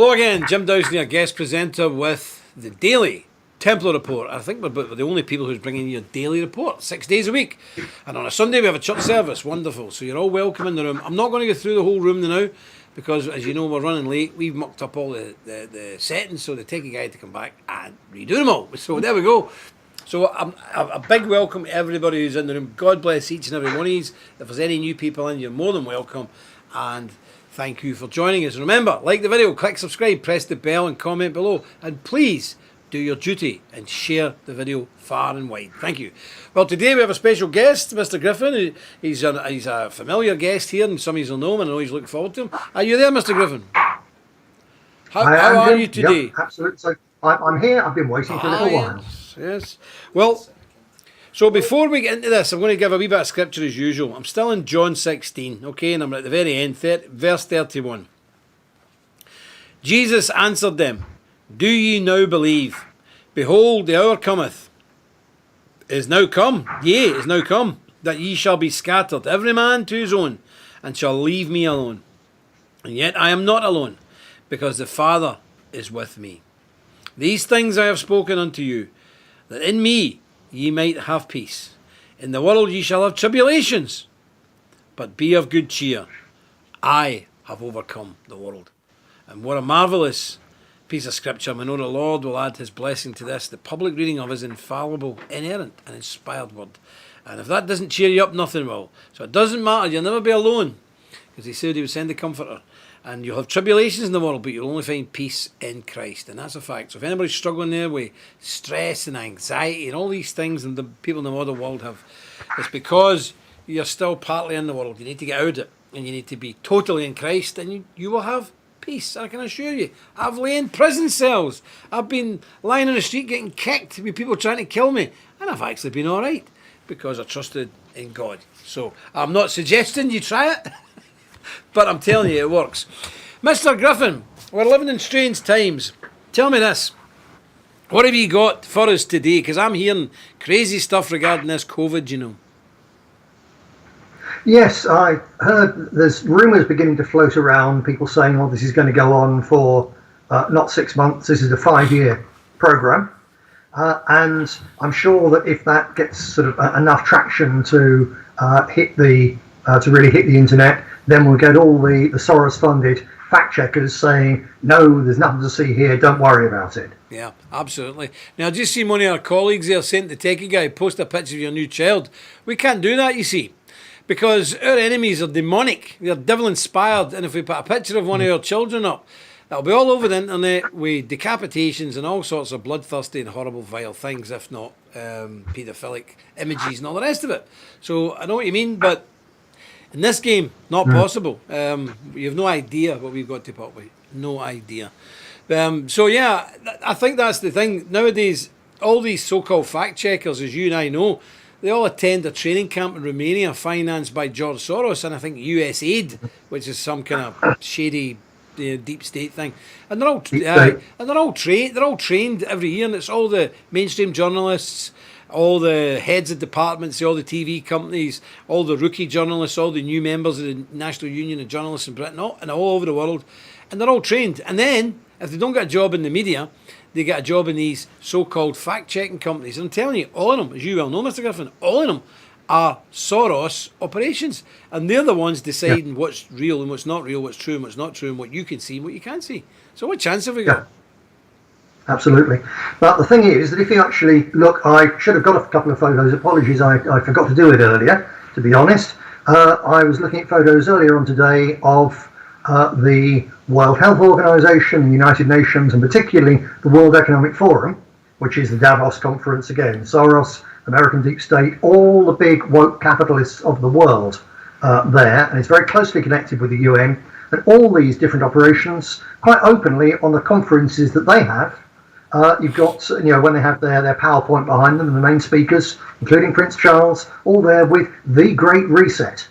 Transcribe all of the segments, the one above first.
Hello again, Jim Dowson, your guest presenter with the Daily Templar Report. I think we're the only people who's bringing you a daily report, 6 days a week. And on a Sunday we have a church service, wonderful. So you're all welcome in the room. I'm not going to go through the whole room now, because as you know we're running late. We've mucked up all the settings, so they take a guy to come back and redo them all. So there we go. So a big welcome to everybody who's in the room. God bless each and every one of you. If there's any new people in, you're more than welcome. And thank you for joining us. Remember, like the video, click subscribe, press the bell and comment below. And please do your duty and share the video far and wide. Thank you. Well, today we have a special guest, Mr. Griffin. He's a familiar guest here, and some of you will know him, and I always look forward to him. Are you there, Mr. Griffin? How are you today? Yep, absolutely. So I'm here. I've been waiting for a little while. Yes. Well, so before we get into this, I'm going to give a wee bit of scripture as usual. I'm still in John 16, okay, and I'm at the very end, verse 31. Jesus answered them, "Do ye now believe? Behold, the hour cometh, is now come, yea, is now come, that ye shall be scattered, every man to his own, and shall leave me alone. And yet I am not alone, because the Father is with me. These things I have spoken unto you, that in me ye might have peace. In the world ye shall have tribulations, but be of good cheer. I have overcome the world." And what a marvellous piece of scripture. We know the Lord will add his blessing to this. The public reading of his infallible, inerrant and inspired word. And if that doesn't cheer you up, nothing will. So it doesn't matter. You'll never be alone, because he said he would send a comforter. And you'll have tribulations in the world, but you'll only find peace in Christ. And that's a fact. So if anybody's struggling there with stress and anxiety and all these things, and the people in the modern world have, it's because you're still partly in the world. You need to get out of it, and you need to be totally in Christ, and you will have peace. I can assure you. I've laid in prison cells. I've been lying on the street getting kicked with people trying to kill me, and I've actually been all right because I trusted in God. So I'm not suggesting you try it, but I'm telling you it works. Mr. Griffin, we're living in strange times. Tell me this. What have you got for us today? Because I'm hearing crazy stuff regarding this COVID, you know. Yes, I heard there's rumours beginning to float around, people saying, well, this is going to go on for not 6 months, this is a 5-year programme. And I'm sure that if that gets sort of enough traction to really hit the internet, then we'll get all the Soros-funded fact checkers saying, no, there's nothing to see here, don't worry about it. Yeah, absolutely. Now, I just seen one of our colleagues there sent the techie guy, post a picture of your new child. We can't do that, you see, because our enemies are demonic. They're devil-inspired, and if we put a picture of one of our children up, that'll be all over the internet with decapitations and all sorts of bloodthirsty and horrible, vile things, if not paedophilic images and all the rest of it. So I know what you mean, but in this game, not possible. You have no idea what we've got to put up with. No idea. So yeah, I think that's the thing. Nowadays, all these so-called fact checkers, as you and I know, they all attend a training camp in Romania financed by George Soros and I think USAID, which is some kind of shady deep state thing. And they're all trained every year, and it's all the mainstream journalists, all the heads of departments, all the TV companies, all the rookie journalists, all the new members of the National Union of Journalists in Britain, and all over the world. And they're all trained. And then, if they don't get a job in the media, they get a job in these so-called fact-checking companies. And I'm telling you, all of them, as you well know, Mr. Griffin, all of them are Soros operations. And they're the ones deciding what's real and what's not real, what's true and what's not true, and what you can see and what you can't see. So what chance have we got? Absolutely. But the thing is that if you actually look, I should have got a couple of photos. Apologies, I forgot to do it earlier, to be honest. I was looking at photos earlier on today of the World Health Organization, the United Nations, and particularly the World Economic Forum, which is the Davos conference again. Soros, American deep state, all the big woke capitalists of the world there, and it's very closely connected with the UN, and all these different operations quite openly on the conferences that they have. You've got, when they have their PowerPoint behind them and the main speakers, including Prince Charles, all there with the Great Reset.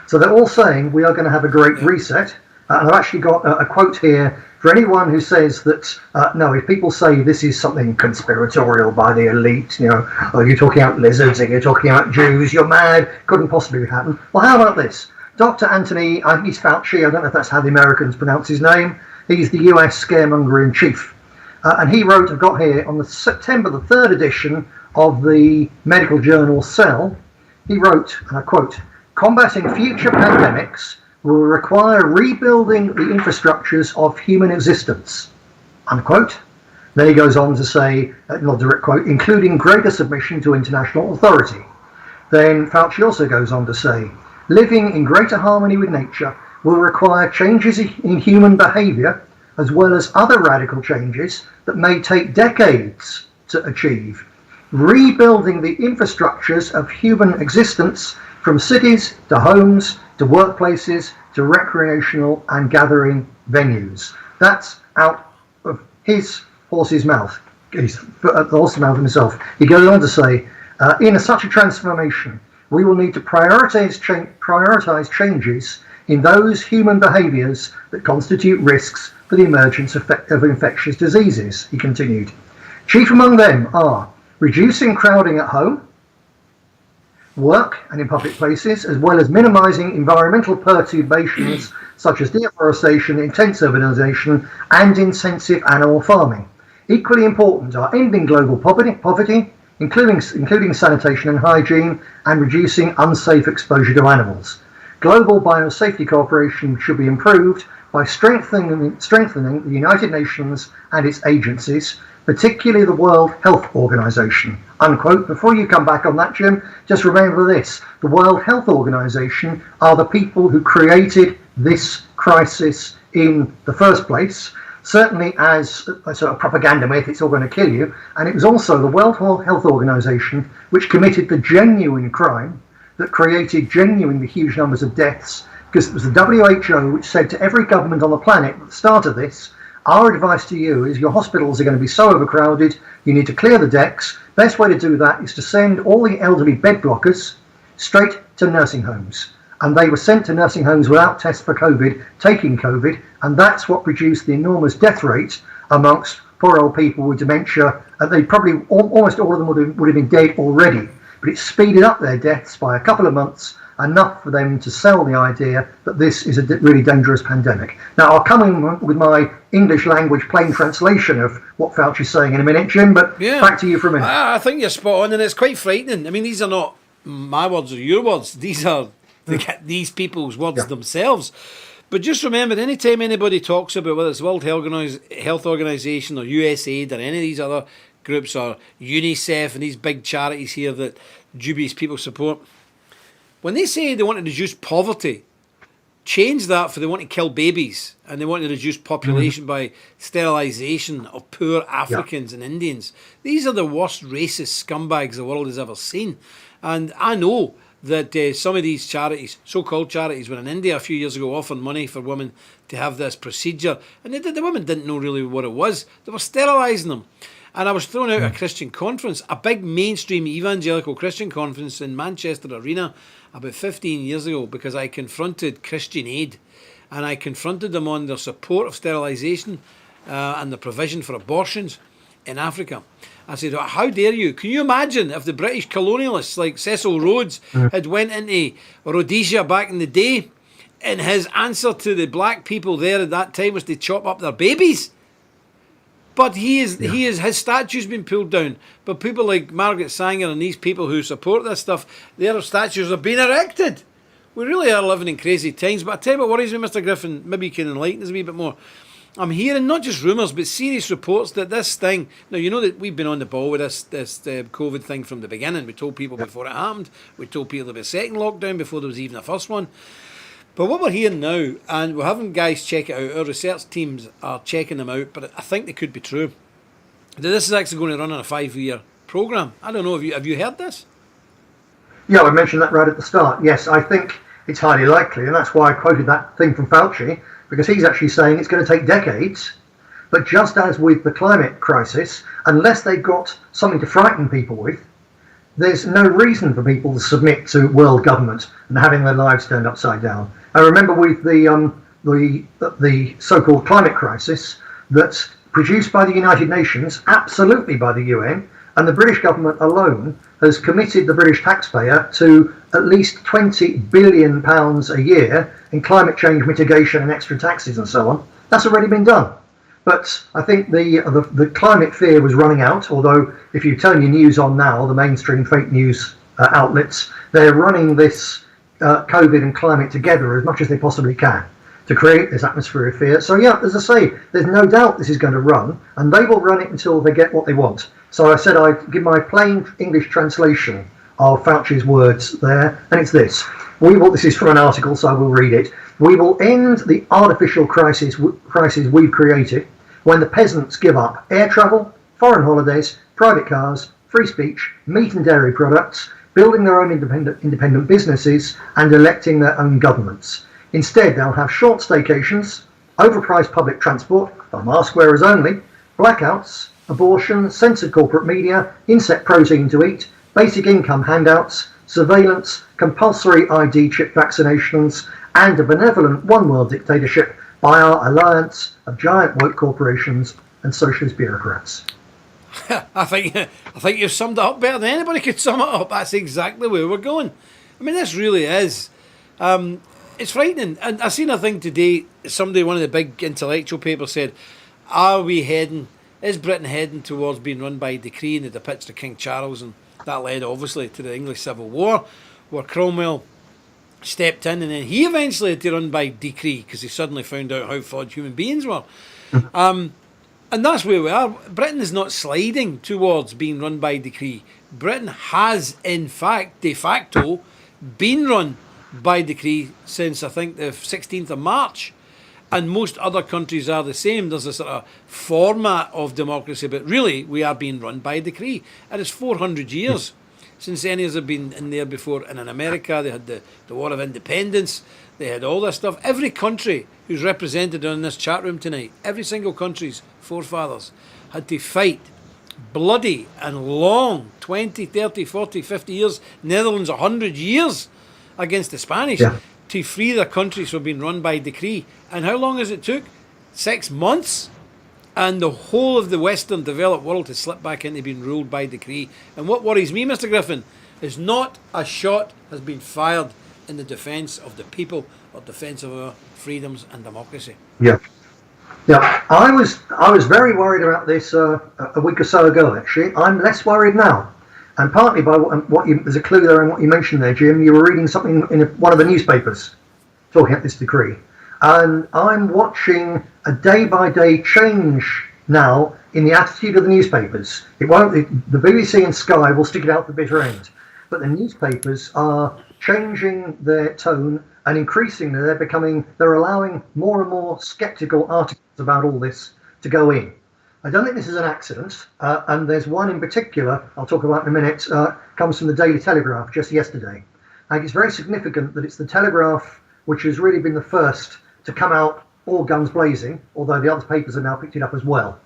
So they're all saying we are going to have a Great Reset. And I've actually got a quote here for anyone who says that, no, if people say this is something conspiratorial by the elite, oh, you're talking about lizards, and you're talking about Jews, you're mad, couldn't possibly happen. Well, how about this? Dr. Anthony, I think he's Fauci, I don't know if that's how the Americans pronounce his name. He's the US scaremonger in chief. And he wrote, I've got here, on the September the 3rd edition of the medical journal Cell, he wrote, and I quote, "Combating future pandemics will require rebuilding the infrastructures of human existence," unquote. Then he goes on to say, not a direct quote, "including greater submission to international authority." Then Fauci also goes on to say, "Living in greater harmony with nature will require changes in human behaviour as well as other radical changes that may take decades to achieve. Rebuilding the infrastructures of human existence from cities to homes to workplaces to recreational and gathering venues." That's out of his horse's mouth. He's the horse's mouth himself. He goes on to say, in such a transformation, we will need to prioritise changes in those human behaviours that constitute risks for the emergence of infectious diseases, he continued. Chief among them are reducing crowding at home, work and in public places, as well as minimising environmental perturbations such as deforestation, intense urbanisation and intensive animal farming. Equally important are ending global poverty, including sanitation and hygiene, and reducing unsafe exposure to animals. Global biosafety cooperation should be improved by strengthening the United Nations and its agencies, particularly the World Health Organization, unquote. Before you come back on that, Jim, just remember this. The World Health Organization are the people who created this crisis in the first place, certainly as a sort of propaganda myth, it's all going to kill you. And it was also the World Health Organization which committed the genuine crime that created genuinely huge numbers of deaths, because it was the WHO which said to every government on the planet at the start of this, our advice to you is your hospitals are going to be so overcrowded, you need to clear the decks. Best way to do that is to send all the elderly bed blockers straight to nursing homes. And they were sent to nursing homes without tests for COVID, taking COVID, and that's what produced the enormous death rate amongst poor old people with dementia. And they probably, almost all of them would have been dead already, but it speeded up their deaths by a couple of months, enough for them to sell the idea that this is a really dangerous pandemic. Now, I'll come in with my English language plain translation of what Fauci's saying in a minute, Jim, but back to you for a minute. I think you're spot on, and it's quite frightening. I mean, these are not my words or your words. These are these people's words themselves. But just remember, anytime anybody talks about whether it's World Health Organization or USAID or any of these other groups or UNICEF and these big charities here that dubious people support, when they say they want to reduce poverty, change that for they want to kill babies and they want to reduce population by sterilisation of poor Africans and Indians. These are the worst racist scumbags the world has ever seen. And I know that some of these charities, so-called charities, were in India a few years ago offering money for women to have this procedure. And the women didn't know really what it was. They were sterilising them. And I was thrown out a Christian conference, a big mainstream evangelical Christian conference in Manchester Arena about 15 years ago, because I confronted Christian Aid and I confronted them on their support of sterilisation and the provision for abortions in Africa. I said, how dare you? Can you imagine if the British colonialists like Cecil Rhodes had went into Rhodesia back in the day and his answer to the black people there at that time was to chop up their babies? But his statue's been pulled down. But people like Margaret Sanger and these people who support this stuff, their statues have been erected. We really are living in crazy times. But I tell you what worries me, Mr. Griffin, maybe you can enlighten us a wee bit more. I'm hearing not just rumours, but serious reports that this thing... Now, you know that we've been on the ball with this COVID thing from the beginning. We told people before it happened. We told people there'd be a second lockdown before there was even a first one. But what we're hearing now, and we're having guys check it out, our research teams are checking them out, but I think they could be true, that this is actually going to run on a 5-year programme. I don't know, have you heard this? Yeah, I mentioned that right at the start. Yes, I think it's highly likely, and that's why I quoted that thing from Fauci, because he's actually saying it's going to take decades. But just as with the climate crisis, unless they've got something to frighten people with, there's no reason for people to submit to world government and having their lives turned upside down. I remember with the so-called climate crisis that's produced by the United Nations, absolutely by the UN, and the British government alone has committed the British taxpayer to at least £20 billion a year in climate change mitigation and extra taxes and so on. That's already been done. But I think the climate fear was running out, although if you turn your news on now, the mainstream fake news outlets, they're running this COVID and climate together as much as they possibly can to create this atmosphere of fear. So yeah, as I say, there's no doubt this is going to run, and they will run it until they get what they want. So I said I'd give my plain English translation of Fauci's words there, and it's this. This is from an article, so I will read it. We will end the artificial crisis we've created when the peasants give up air travel, foreign holidays, private cars, free speech, meat and dairy products, building their own independent businesses, and electing their own governments. Instead, they'll have short staycations, overpriced public transport for mask wearers only, blackouts, abortion, censored corporate media, insect protein to eat, basic income handouts, surveillance, compulsory ID chip vaccinations, and a benevolent one-world dictatorship by our alliance of giant woke corporations and socialist bureaucrats. I think you've summed it up better than anybody could sum it up. That's exactly where we're going. I mean, this really is. It's frightening. And I seen a thing today, one of the big intellectual papers said, is Britain heading towards being run by decree? And they depicts the King Charles, and that led obviously to the English Civil War, where Cromwell stepped in, and then he eventually had to run by decree because he suddenly found out how flawed human beings were. And that's where we are. Britain is not sliding towards being run by decree. Britain has, in fact, de facto, been run by decree since, I think, the 16th of March. And most other countries are the same. There's a sort of format of democracy, but really, we are being run by decree. And it's 400 years since any of us have been in there before. And in America, they had the War of Independence. They had all this stuff. Every country who's represented in this chat room tonight, every single country's forefathers had to fight bloody and long, 20, 30, 40, 50 years, Netherlands 100 years against the Spanish to free their countries from being run by decree. And how long has it took? 6 months. And the whole of the Western developed world has slipped back into being ruled by decree. And what worries me, Mr. Griffin, is not a shot has been fired in the defence of the people or defence of our freedoms and democracy. Yeah. I was very worried about this a week or so ago. Actually, I'm less worried now, and partly by there's a clue there in what you mentioned there, Jim. You were reading something in one of the newspapers talking about this decree, and I'm watching a day-by-day change now in the attitude of the newspapers. The BBC and Sky will stick it out to the bitter end, but the newspapers are changing their tone, and increasingly they're allowing more and more sceptical articles about all this to go in. I don't think this is an accident, and there's one in particular I'll talk about in a minute, comes from the Daily Telegraph just yesterday. I think it's very significant that it's the Telegraph which has really been the first to come out all guns blazing, although the other papers have now picked it up as well.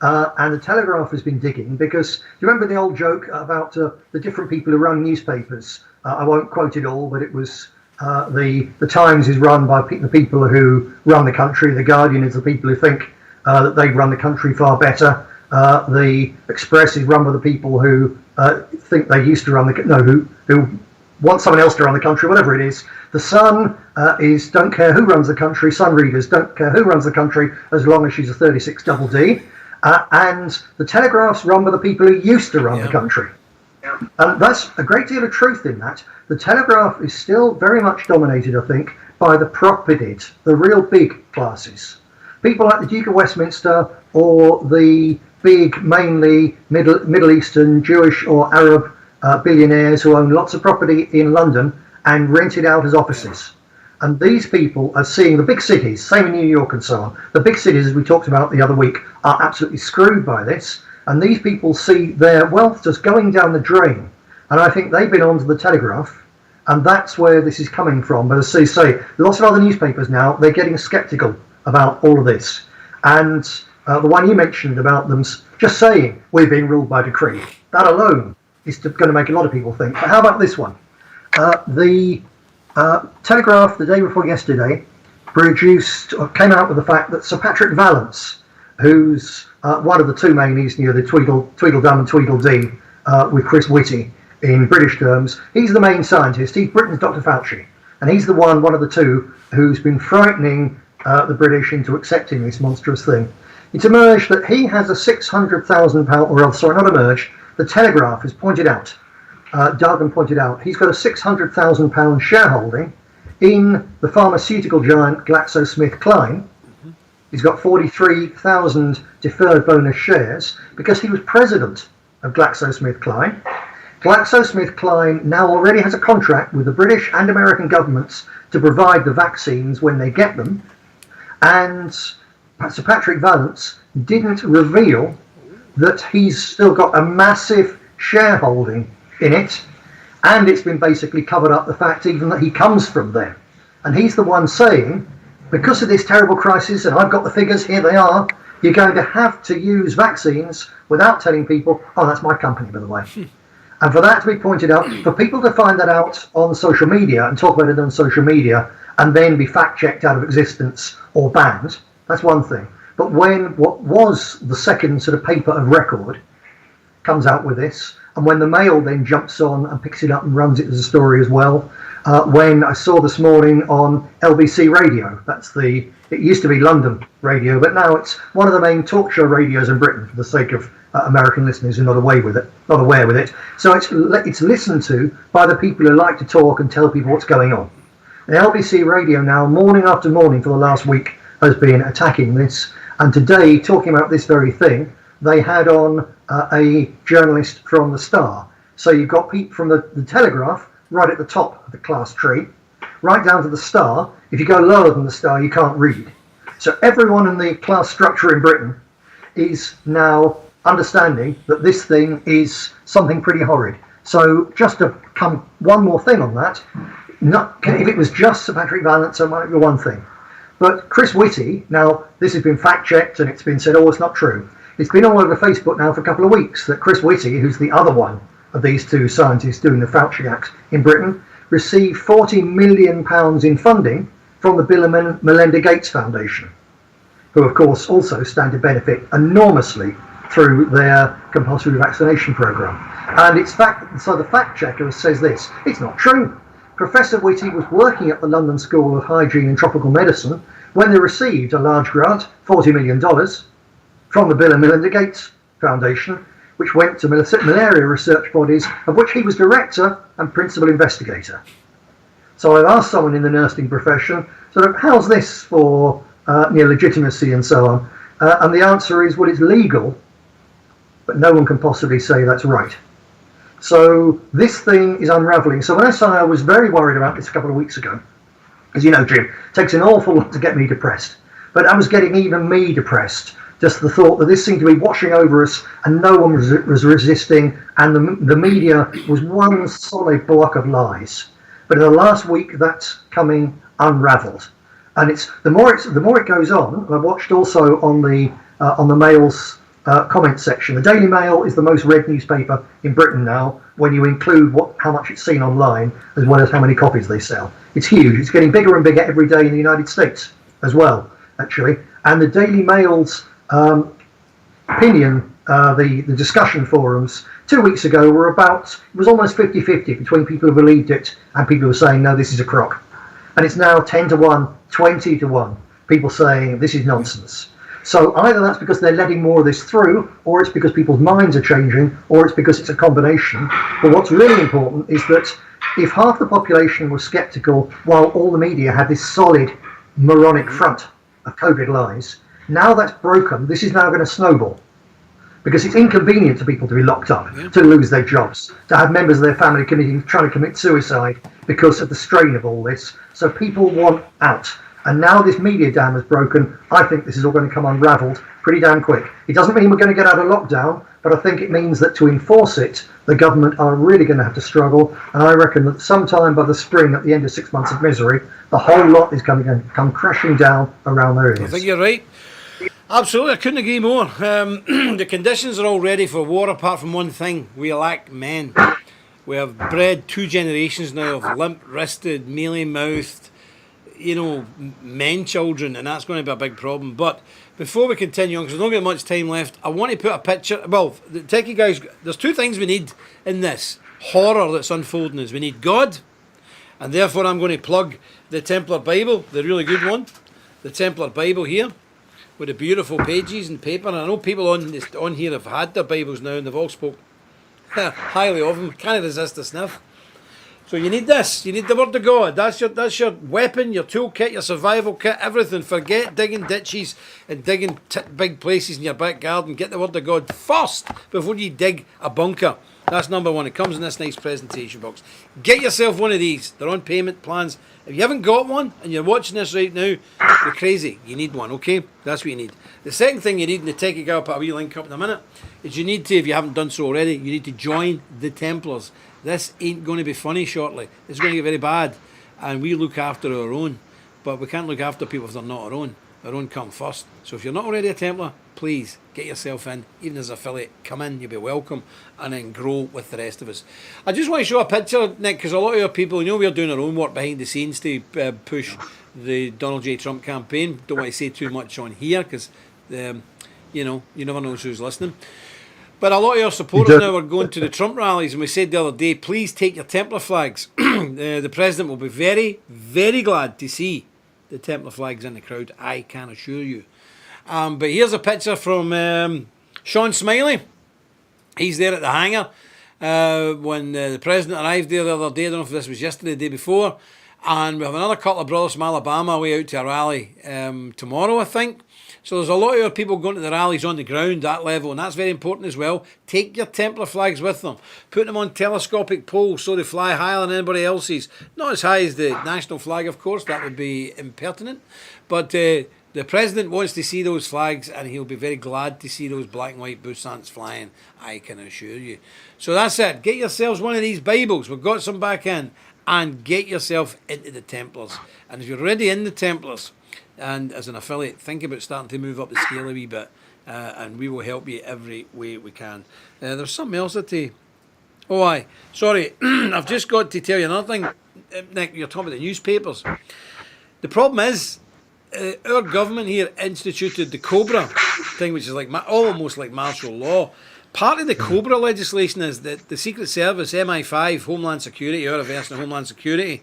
And the Telegraph has been digging because, do you remember the old joke about the different people who run newspapers? I won't quote it all, but it was the Times is run by the people who run the country. The Guardian is the people who think that they run the country far better. The Express is run by the people who think they used to run who want someone else to run the country, whatever it is. The Sun is don't care who runs the country. Sun readers don't care who runs the country as long as she's a 36 double D. And the Telegraph's run by the people who used to run the country. And that's a great deal of truth in that. The Telegraph is still very much dominated, I think, by the propertied, the real big classes. People like the Duke of Westminster or the big, mainly Middle Eastern, Jewish or Arab billionaires who own lots of property in London and rent it out as offices. And these people are seeing the big cities, same in New York and so on. The big cities, as we talked about the other week, are absolutely screwed by this. And these people see their wealth just going down the drain. And I think they've been onto the Telegraph, and that's where this is coming from. But as I say, lots of other newspapers now, they're getting sceptical about all of this. And the one you mentioned about them just saying, we're being ruled by decree, that alone is going to make a lot of people think. But how about this one? The Telegraph, the day before yesterday, came out with the fact that Sir Patrick Vallance, who's one of the two main, he's the Tweedledum and Tweedledee with Chris Whitty in British terms. He's the main scientist. He's Britain's Dr. Fauci, and he's one of the two who's been frightening the British into accepting this monstrous thing. It's emerged that he has a £600,000, or rather, sorry, not emerged, the Telegraph has pointed out, Dargan pointed out, he's got a £600,000 shareholding in the pharmaceutical giant GlaxoSmithKline. He's got 43,000 deferred bonus shares because he was president of GlaxoSmithKline. GlaxoSmithKline now already has a contract with the British and American governments to provide the vaccines when they get them. And Sir Patrick Vallance didn't reveal that he's still got a massive shareholding in it. And it's been basically covered up the fact even that he comes from them. And he's the one saying, because of this terrible crisis, and I've got the figures, here they are, you're going to have to use vaccines without telling people, oh, that's my company, by the way. And for that to be pointed out, for people to find that out on social media and talk about it on social media and then be fact-checked out of existence or banned, that's one thing. But when what was the second sort of paper of record comes out with this, and when the Mail then jumps on and picks it up and runs it as a story as well, when I saw this morning on LBC Radio, it used to be London Radio, but now it's one of the main talk show radios in Britain for the sake of American listeners who are not aware with it. So it's listened to by the people who like to talk and tell people what's going on. And LBC Radio now, morning after morning for the last week, has been attacking this. And today, talking about this very thing, they had on a journalist from the Star. So you've got people from the Telegraph, right at the top of the class tree, right down to the Star. If you go lower than the Star, you can't read. So everyone in the class structure in Britain is now understanding that this thing is something pretty horrid. So just to come one more thing on that, if it was just Sir Patrick Vallance, it might be one thing. But Chris Whitty, now this has been fact-checked and it's been said, oh, it's not true. It's been all over Facebook now for a couple of weeks that Chris Whitty, who's the other one of these two scientists doing the Fauci Act in Britain, received £40 million in funding from the Bill and Melinda Gates Foundation, who of course also stand to benefit enormously through their compulsory vaccination programme. And so the fact checker says this, it's not true. Professor Whitty was working at the London School of Hygiene and Tropical Medicine when they received a large grant, $40 million, from the Bill and Melinda Gates Foundation, which went to malaria research bodies, of which he was director and principal investigator. So I've asked someone in the nursing profession, sort of, how's this for legitimacy and so on? And the answer is, well, it's legal, but no one can possibly say that's right. So this thing is unravelling. So when I was very worried about this a couple of weeks ago, as you know, Jim, it takes an awful lot to get me depressed. But I was getting even me depressed. Just the thought that this seemed to be washing over us and no one was resisting, and the media was one solid block of lies. But in the last week, that's coming unravelled. And it's the more it goes on. And I've watched also on the Mail's comment section. The Daily Mail is the most read newspaper in Britain now, when you include how much it's seen online as well as how many copies they sell. It's huge. It's getting bigger and bigger every day in the United States as well, actually. And the Daily Mail's opinion, the discussion forums 2 weeks ago it was almost 50-50 between people who believed it and people who were saying, no, this is a crock. And it's now 10-1, 20-1, people saying this is nonsense. So either that's because they're letting more of this through, or it's because people's minds are changing, or it's because it's a combination. But what's really important is that if half the population was sceptical while all the media had this solid moronic front of COVID lies, now that's broken, this is now going to snowball. Because it's inconvenient to people to be locked up, to lose their jobs, to have members of their family trying to commit suicide because of the strain of all this. So people want out. And now this media dam is broken. I think this is all going to come unravelled pretty damn quick. It doesn't mean we're going to get out of lockdown, but I think it means that to enforce it, the government are really going to have to struggle. And I reckon that sometime by the spring, at the end of 6 months of misery, the whole lot is going to come crashing down around their ears. I think you're right. Absolutely, I couldn't agree more. The conditions are all ready for war, apart from one thing: we lack men. We have bred 2 generations now of limp-wristed, mealy-mouthed, men children, and that's going to be a big problem. But before we continue on, because we don't get much time left, I want to put a picture. Well, the techie guys, there's 2 things we need in this horror that's unfolding. Is we need God, and therefore I'm going to plug the Templar Bible, the really good one. the Templar Bible here, with the beautiful pages and paper. And I know people on here have had their Bibles now, and they've all spoke highly of them. Can't resist the sniff. So you need this. You need the Word of God. That's your weapon, your toolkit, your survival kit, everything. Forget digging ditches and digging big places in your back garden. Get the Word of God first before you dig a bunker. That's number one. It comes in this nice presentation box. Get yourself one of these. They're on payment plans. If you haven't got one and you're watching this right now, you're crazy. You need one, okay? That's what you need. The second thing you need, and the techie guy will put a wee link up in a minute, is you need to, if you haven't done so already, you need to join the Templars. This ain't going to be funny shortly. It's going to get very bad. And we look after our own. But we can't look after people if they're not our own. Our own come first. So if you're not already a Templar, please get yourself in. Even as an affiliate, come in, you'll be welcome. And then grow with the rest of us. I just want to show a picture, Nick, because a lot of your people, we're doing our own work behind the scenes to push the Donald J. Trump campaign. Don't want to say too much on here because, you never know who's listening. But a lot of your supporters now are going to the Trump rallies, and we said the other day, please take your Templar flags. The President will be very, very glad to see the Templar flags in the crowd, I can assure you. But here's a picture from Sean Smiley. He's there at the hangar when the President arrived there the other day. I don't know if this was yesterday, the day before. And we have another couple of brothers from Alabama away out to a rally tomorrow, I think. So there's a lot of your people going to the rallies on the ground, that level, and that's very important as well. Take your Templar flags with them. Put them on telescopic poles so they fly higher than anybody else's. Not as high as the national flag, of course, that would be impertinent. But the President wants to see those flags, and he'll be very glad to see those black and white Bussants flying, I can assure you. So that's it. Get yourselves one of these Bibles. We've got some back in. And get yourself into the Templars. And if you're already in the Templars, and as an affiliate, think about starting to move up the scale a wee bit, and we will help you every way we can. There's something else Oh, aye. Sorry, I've just got to tell you another thing. Nick, you're talking about the newspapers. The problem is, our government here instituted the COBRA thing, which is like almost like martial law. Part of the COBRA legislation is that the Secret Service, MI5, Homeland Security, our version of Homeland Security,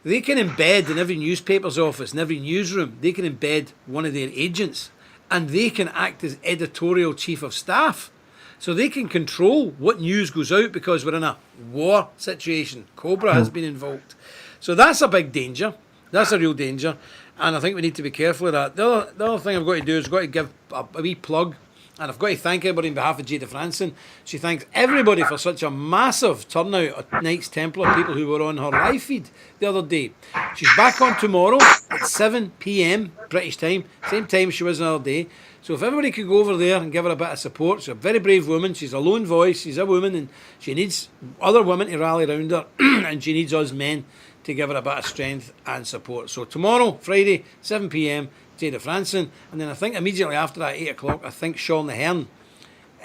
they can embed in every newspaper's office, in every newsroom, they can embed one of their agents, and they can act as editorial chief of staff. So they can control what news goes out because we're in a war situation. COBRA has been invoked. So that's a big danger. That's a real danger. And I think we need to be careful of that. The other thing I've got to do is I've got to give a wee plug. And I've got to thank everybody on behalf of Jada Franson. She thanks everybody for such a massive turnout of Knights Templar, people who were on her live feed the other day. She's back on tomorrow at 7 p.m. British time, same time she was the other day. So if everybody could go over there and give her a bit of support. She's a very brave woman. She's a lone voice. She's a woman, and she needs other women to rally around her, and she needs us men to give her a bit of strength and support. So tomorrow, Friday, 7 p.m, Jada Franson, and then I think immediately after that, 8 o'clock, I think Sean Ahern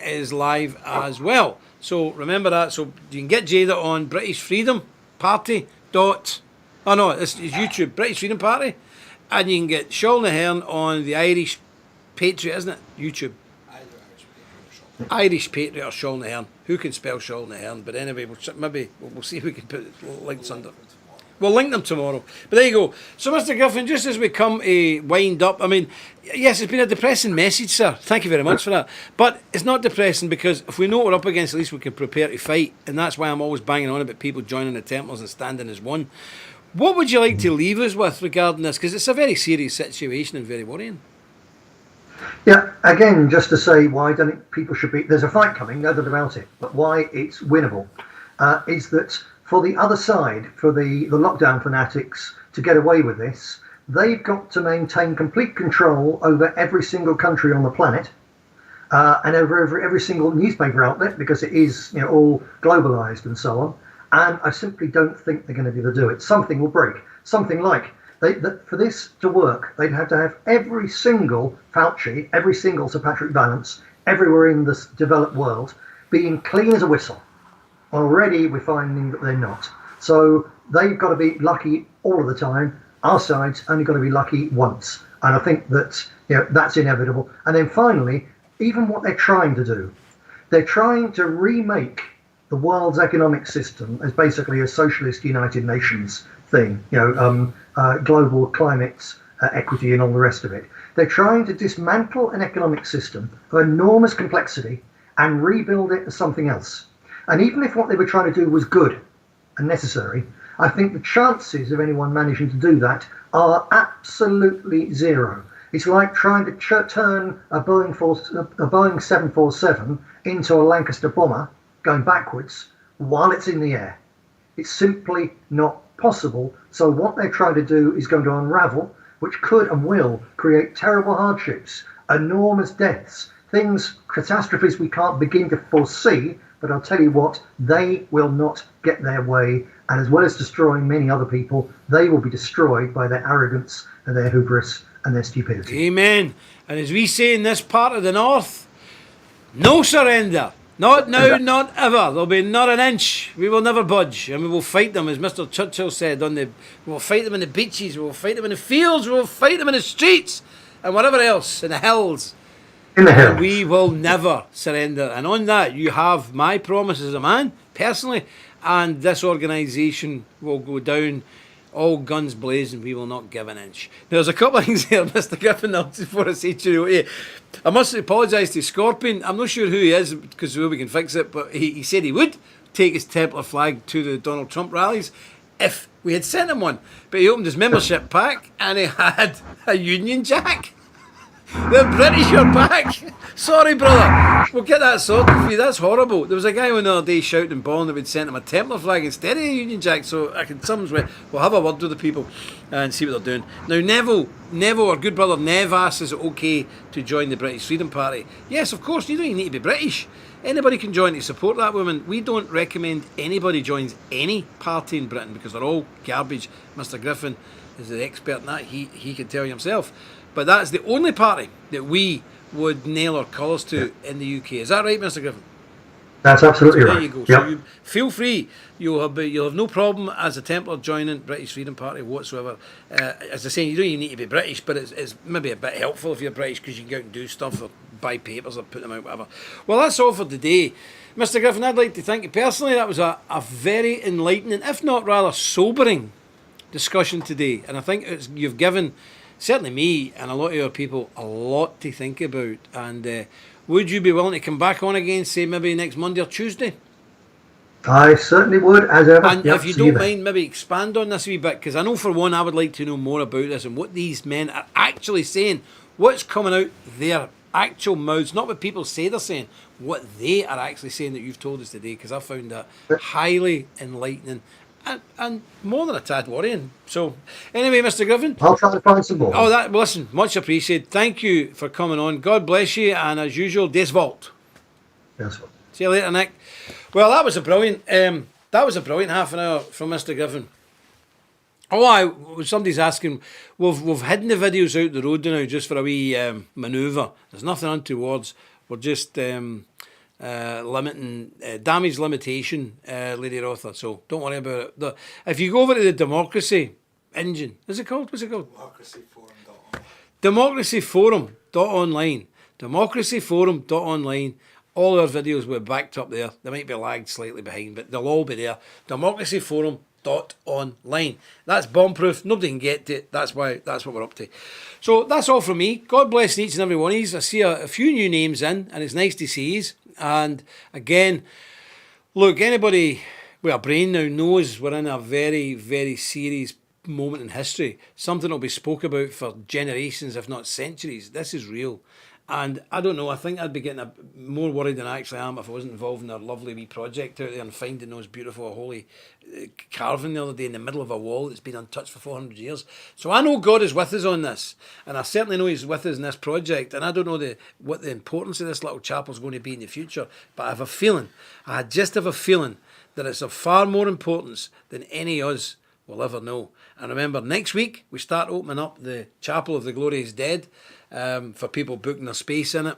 is live as well. So remember that. So you can get Jada on British Freedom Party it's YouTube, British Freedom Party, and you can get Sean Ahern on the Irish Patriot, isn't it? YouTube. Irish Patriot or Sean Ahern. Who can spell Sean Ahern? But anyway, we'll see if we can put links under. We'll link them tomorrow. But there you go. So, Mr. Griffin, just as we come to wind up, I mean, yes, it's been a depressing message, sir. Thank you very much for that. But it's not depressing because if we know what we're up against, at least we can prepare to fight. And that's why I'm always banging on about people joining the Templars and standing as one. What would you like to leave us with regarding this? Because it's a very serious situation and very worrying. Yeah, again, just to say why don't people should be... There's a fight coming, no doubt about it. But why it's winnable is that... For the other side, for the lockdown fanatics to get away with this, they've got to maintain complete control over every single country on the planet and over every single newspaper outlet because it is all globalized and so on. And I simply don't think they're going to be able to do it. Something will break. Something like, for this to work, they'd have to have every single Fauci, every single Sir Patrick Vallance, everywhere in the developed world, being clean as a whistle. Already we're finding that they're not. So they've got to be lucky all of the time. Our side's only got to be lucky once. And I think that that's inevitable. And then finally, even what they're trying to do, they're trying to remake the world's economic system as basically a socialist United Nations thing, global climate equity and all the rest of it. They're trying to dismantle an economic system of enormous complexity and rebuild it as something else. And even if what they were trying to do was good and necessary, I think the chances of anyone managing to do that are absolutely zero. It's like trying to turn a Boeing 747 into a Lancaster bomber going backwards while it's in the air. It's simply not possible. So what they're trying to do is going to unravel, which could and will create terrible hardships, enormous deaths, things, catastrophes we can't begin to foresee. But I'll tell you what, they will not get their way. And as well as destroying many other people, they will be destroyed by their arrogance and their hubris and their stupidity. Amen. And as we say in this part of the north, no surrender. Not now, not ever. There'll be not an inch. We will never budge, and we will fight them, as Mr. Churchill said. We will fight them in the beaches. We will fight them in the fields. We will fight them in the streets, and whatever else in the hills. In the hills. We will never surrender. And on that, you have my promise as a man, personally, and this organisation will go down all guns blazing. We will not give an inch. Now, there's a couple of things here, Mr. Griffin, before I say to I must apologise to Scorpion. I'm not sure who he is because we can fix it, but he said he would take his Templar flag to the Donald Trump rallies if we had sent him one. But he opened his membership pack and he had a Union Jack. The British are back. Sorry, brother. We'll get that sorted for you. That's horrible. There was a guy on the other day shouting and bawling that we'd sent him a Templar flag instead of a Union Jack. So I can we'll have a word with the people and see what they're doing. Now, Neville, our good brother Nev asks, is it okay to join the British Freedom Party? Yes, of course. You don't even need to be British. Anybody can join to support that woman. We don't recommend anybody joins any party in Britain because they're all garbage. Mr. Griffin is the expert in that. He can tell you himself. But that's the only party that we would nail our colours to in the UK. Is that right, Mr. Griffin? That's absolutely right. There you go. Yep. So you feel free. You'll have no problem as a Templar joining British Freedom Party whatsoever. As I say, you don't even need to be British, but it's maybe a bit helpful if you're British because you can go out and do stuff or buy papers or put them out, whatever. Well, that's all for today. Mr. Griffin, I'd like to thank you personally. That was a very enlightening, if not rather sobering, discussion today. And I think you've given certainly me and a lot of other people a lot to think about. And would you be willing to come back on again, say maybe next Monday or Tuesday? I certainly would, as ever. And if you don't mind, maybe expand on this a wee bit, because I know for one, I would like to know more about this and what these men are actually saying, what's coming out their actual mouths, not what people say they're saying, what they are actually saying that you've told us today, because I found that highly enlightening. And more than a tad worrying. So, anyway, Mr. Griffin, I'll try to find some more. Listen, much appreciated. Thank you for coming on. God bless you, and as usual, Des Vault. Yes, sir. See you later, Nick. Well, that was a brilliant half an hour from Mr. Griffin. Somebody's asking, we've hidden the videos out the road now just for a wee manoeuvre. There's nothing untowards. We're just limiting damage limitation, Lady Rotha. So don't worry about it. If you go over to the Democracy Engine, is it called? What's it called? Democracyforum.online. Democracyforum.online. All our videos were backed up there. They might be lagged slightly behind, but they'll all be there. Democracyforum.online. That's bomb-proof. Nobody can get to it. That's what we're up to. So that's all from me. God bless each and every one of you. I see a few new names in, and it's nice to see you. And again, look, anybody with a brain now knows we're in a very, very serious moment in history. Something will be spoke about for generations, if not centuries. This is real. And I don't know, I think I'd be getting more worried than I actually am if I wasn't involved in a lovely wee project out there and finding those beautiful holy carving the other day in the middle of a wall that's been untouched for 400 years. So I know God is with us on this, and I certainly know He's with us in this project, and I don't know what the importance of this little chapel is going to be in the future, but I just have a feeling that it's of far more importance than any of us will ever know. And remember, next week we start opening up the Chapel of the Glorious Dead, for people booking their space in it.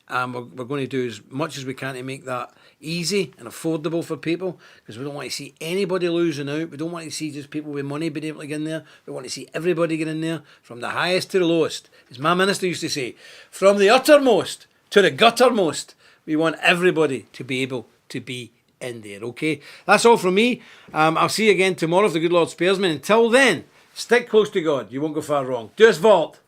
We're going to do as much as we can to make that easy and affordable for people, because we don't want to see anybody losing out. We don't want to see just people with money being able to get in there. We want to see everybody get in there, from the highest to the lowest. As my minister used to say, from the uttermost to the guttermost. We want everybody to be able to be in there, okay? That's all from me. I'll see you again tomorrow if the good Lord spares me. Until then, Stick close to God. You won't go far wrong. Do us vault.